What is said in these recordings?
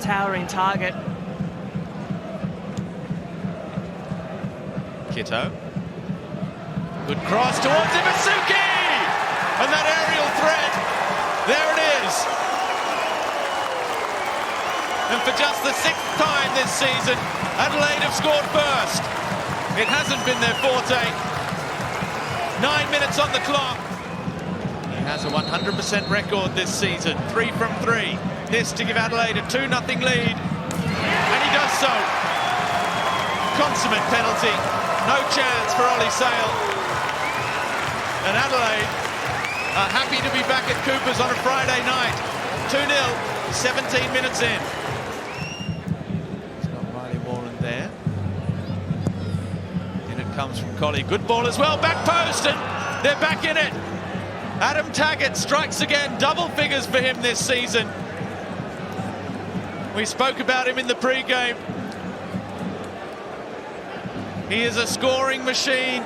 towering target. Kitto. Good cross towards Isuzu! And that aerial threat, there it is. And for just the 6th time this season, Adelaide have scored first. It hasn't been their forte. 9 minutes on the clock. He has a 100% record this season, 3 from 3. This to give Adelaide a 2-0 lead. And he does so. Consummate penalty. No chance for Ollie Sale. And Adelaide are happy to be back at Cooper's on a Friday night. 2-0, 17 minutes in. It's not Riley Wallen there. In it comes from Collie. Good ball as well. Back post, and they're back in it. Adam Taggart strikes again. Double figures for him this season. We spoke about him in the pre-game. He is a scoring machine,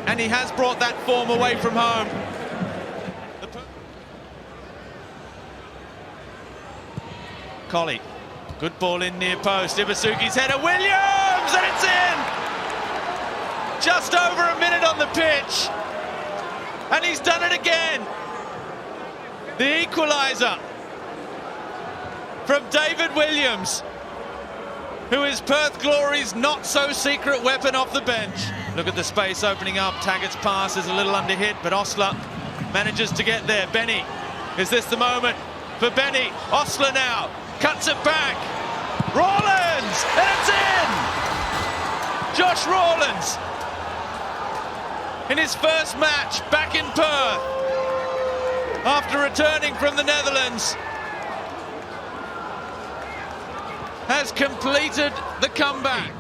and he has brought that form away from home. Collie, good ball in near post. Ibasuki's header, Williams, and it's in! Just over a minute on the pitch, and he's done it again. The equaliser from David Williams, who is Perth Glory's not-so-secret weapon off the bench. Look at the space opening up. Taggart's pass is a little under-hit, but Osler manages to get there. Benny, is this the moment for Benny? Osler now, cuts it back. Rawlins, and it's in! Josh Rawlins, in his first match back in Perth, after returning from the Netherlands, has completed the comeback,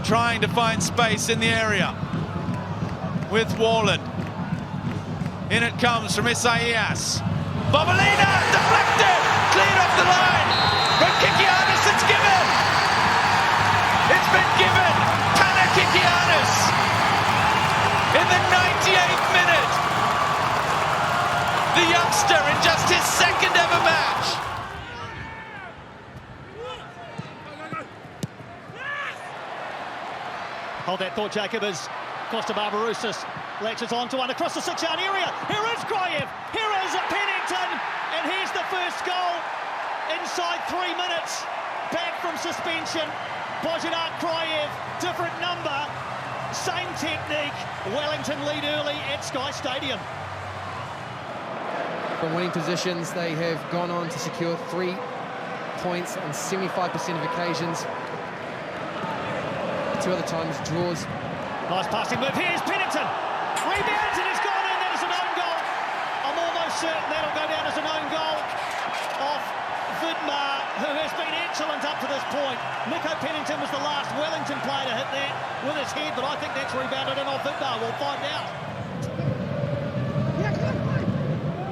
trying to find space in the area with Wallen. In it comes from Isaias. Bobolina, deflected, cleared off the line. From Kikianis, it's given. It's been given. Pana Kikianis in the 98th minute. The youngster in just his 2nd ever match. Hold that thought, Jacobs. Costa Barbarousis latches onto one across the 6-yard area. Here is Kraev. Here is Pennington. And here's the first goal inside 3 minutes. Back from suspension. Bojanat Kraev, different number, same technique. Wellington lead early at Sky Stadium. From winning positions, they have gone on to secure 3 points on 75% of occasions. 2 other times draws. Nice passing move. Here's Pennington. Rebounds, and it's gone in. That is an own goal. I'm almost certain that'll go down as an own goal off Vidmar, who has been excellent up to this point. Nico Pennington was the last Wellington player to hit that with his head, but I think that's rebounded in off Vidmar. We'll find out.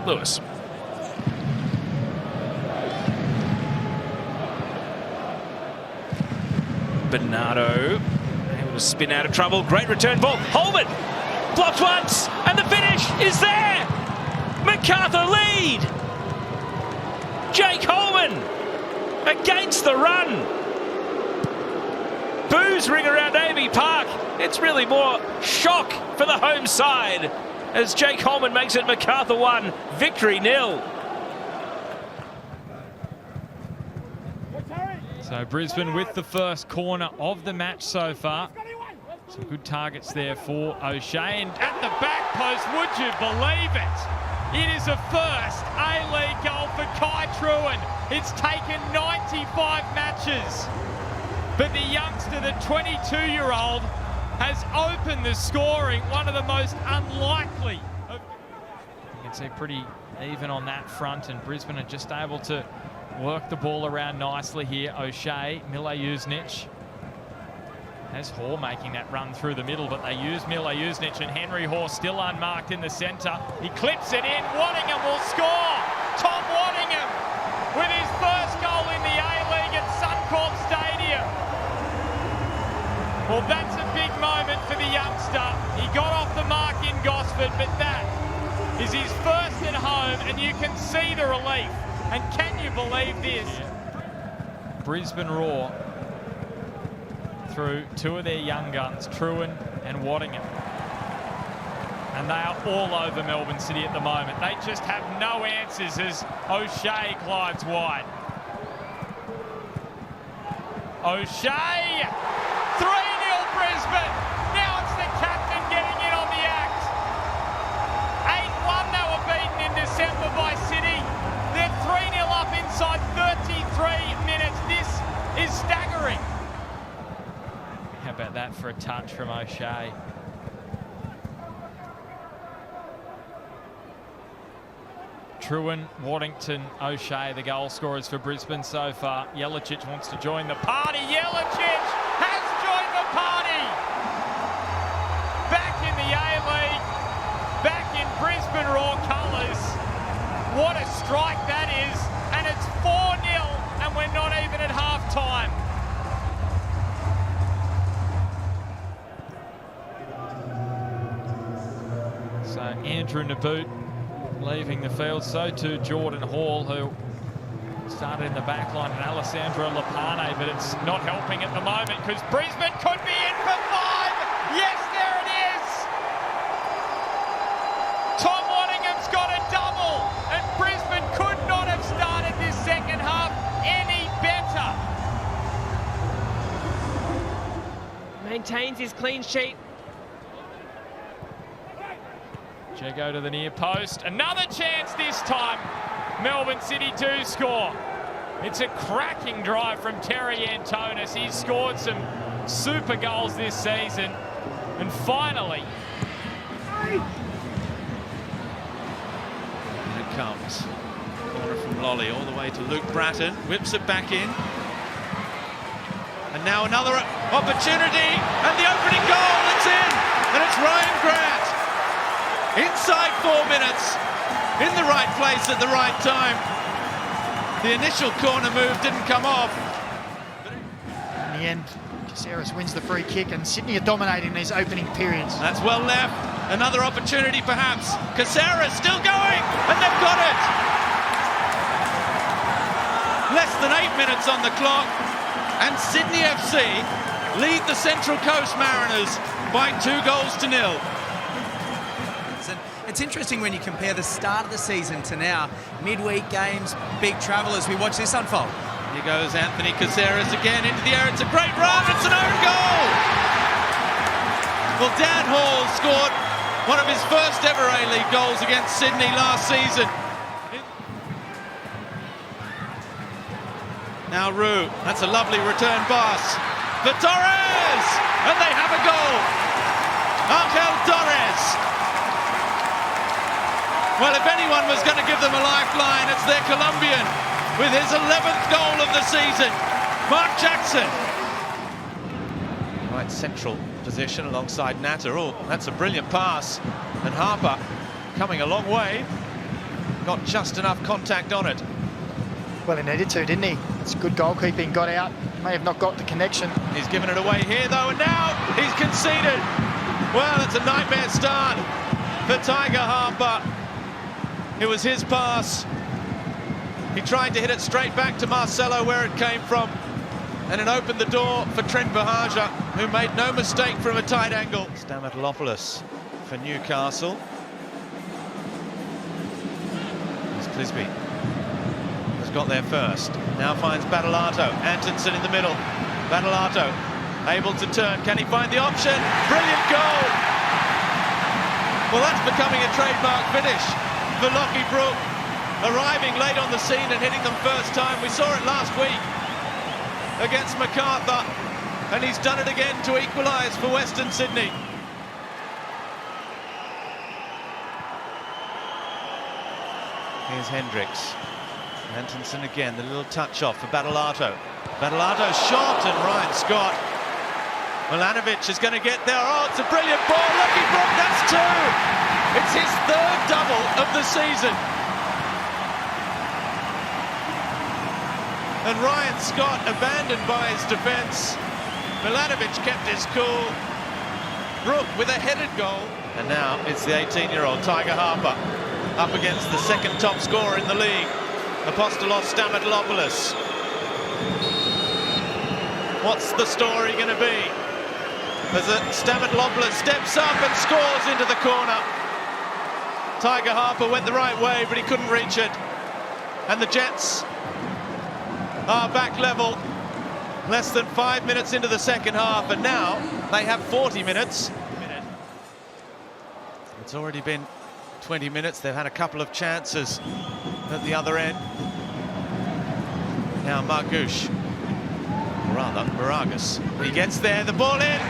Lewis. Bernardo able to spin out of trouble. Great return ball. Holman blocked once, and the finish is there. MacArthur lead. Jake Holman against the run. Boos ring around Amy Park. It's really more shock for the home side as Jake Holman makes it MacArthur 1, victory 0. So Brisbane with the first corner of the match so far. Some good targets there for O'Shea. And at the back post, would you believe it? It is a first A-League goal for Kai Truen. It's taken 95 matches. But the youngster, the 22-year-old, has opened the scoring, one of the most unlikely. You can see pretty even on that front, and Brisbane are just able to work the ball around nicely here. O'Shea, Mila-Jusnic. As Hoare making that run through the middle, but they use Mila-Jusnic, and Henry Hoare still unmarked in the centre. He clips it in. Waddingham will score. Tom Waddingham with his first goal in the A-League at Suncorp Stadium. Well, that's a big moment for the youngster. He got off the mark in Gosford, but that is his first at home, and you can see the relief. And can you believe this? Brisbane Roar through two of their young guns, Trewin and Waddingham. And they are all over Melbourne City at the moment. They just have no answers as O'Shea glides wide. O'Shea! 3-0 Brisbane! Now it's the captain getting in on the act. 8-1 they were beaten in December by City. They're 3-0 up inside 33 minutes. This is staggering. How about that for a touch from O'Shea? Trewin, Waddington, O'Shea, the goal scorers for Brisbane so far. Jelicic wants to join the party. Jelicic has joined the party. Back in the A-League, back in Brisbane Roar colours. What a strike that is. And it's 4-0 and we're not even at half-time. So Andrew Naboot leaving the field, so too Jordan Hall, who started in the back line, and Alessandro Lapane, but it's not helping at the moment because Brisbane could be in for 5. Yes, there it is. Tom Waddingham's got a double, and Brisbane could not have started this second half any better. Maintains his clean sheet. Jago to the near post. Another chance this time. Melbourne City do score. It's a cracking drive from Terry Antonis. He's scored some super goals this season. And finally... And it comes. Corner from Lolly all the way to Luke Bratton. Whips it back in. And now another opportunity. And the opening goal. It's in. And it's Ryan Grant. Inside 4 minutes, in the right place at the right time. The initial corner move didn't come off. In the end, Caceres wins the free kick and Sydney are dominating these opening periods. That's well left. Another opportunity perhaps. Caceres still going, and they've got it. Less than 8 minutes on the clock, and Sydney FC lead the Central Coast Mariners by 2-0. It's interesting when you compare the start of the season to now. Midweek games, big travel as we watch this unfold. Here goes Anthony Caceres again into the air. It's a great run. It's an own goal. Well, Dan Hall scored one of his first ever A-League goals against Sydney last season. Now Roux. That's a lovely return pass for Torres. And they have a goal. Angel Torres. Well, if anyone was going to give them a lifeline, it's their Colombian with his 11th goal of the season, Mark Jackson. Right central position alongside Natter. Oh, that's a brilliant pass. And Harper coming a long way. Got just enough contact on it. Well, he needed to, didn't he? It's good goalkeeping, got out. May have not got the connection. He's given it away here, though, and now he's conceded. Well, it's a nightmare start for Tiger Harper. It was his pass. He tried to hit it straight back to Marcelo where it came from, and it opened the door for Trent Bahaja, who made no mistake from a tight angle. Stamatopoulos for Newcastle. Here's Clisby. Has got there first. Now finds Badalato. Antonsen in the middle. Badalato able to turn. Can he find the option? Brilliant goal! Well, that's becoming a trademark finish for Lockie Brook, arriving late on the scene and hitting them first time. We saw it last week against MacArthur, and he's done it again to equalise for Western Sydney. Here's Hendricks. Antonsen again, the little touch off for Badalato. Badalato's shot, and Ryan Scott. Milanovic is going to get there. Oh, it's a brilliant ball. Lockie Brook, that's 2. It's his 3rd double of the season. And Ryan Scott abandoned by his defence. Milanovic kept his cool. Brook with a headed goal. And now it's the 18-year-old Tiger Harper up against the second top scorer in the league, Apostolos Stamatopoulos. What's the story going to be? As a Stamatopoulos steps up and scores into the corner. Tiger Harper went the right way, but he couldn't reach it. And the Jets are back level. Less than 5 minutes into the second half, and now they have 40 minutes. It's already been 20 minutes. They've had a couple of chances at the other end. Now Margush, or rather Moragas. He gets there, the ball in.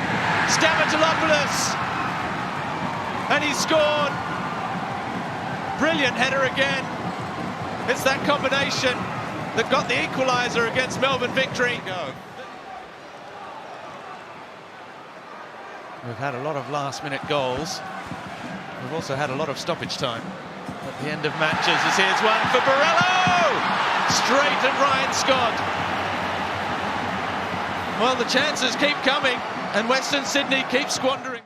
Stamatopoulos, and he scored. Brilliant header again. It's that combination that got the equaliser against Melbourne victory. We've had a lot of last-minute goals. We've also had a lot of stoppage time at the end of matches. As here's one for Borrello! Straight at Ryan Scott. Well, the chances keep coming, and Western Sydney keep squandering.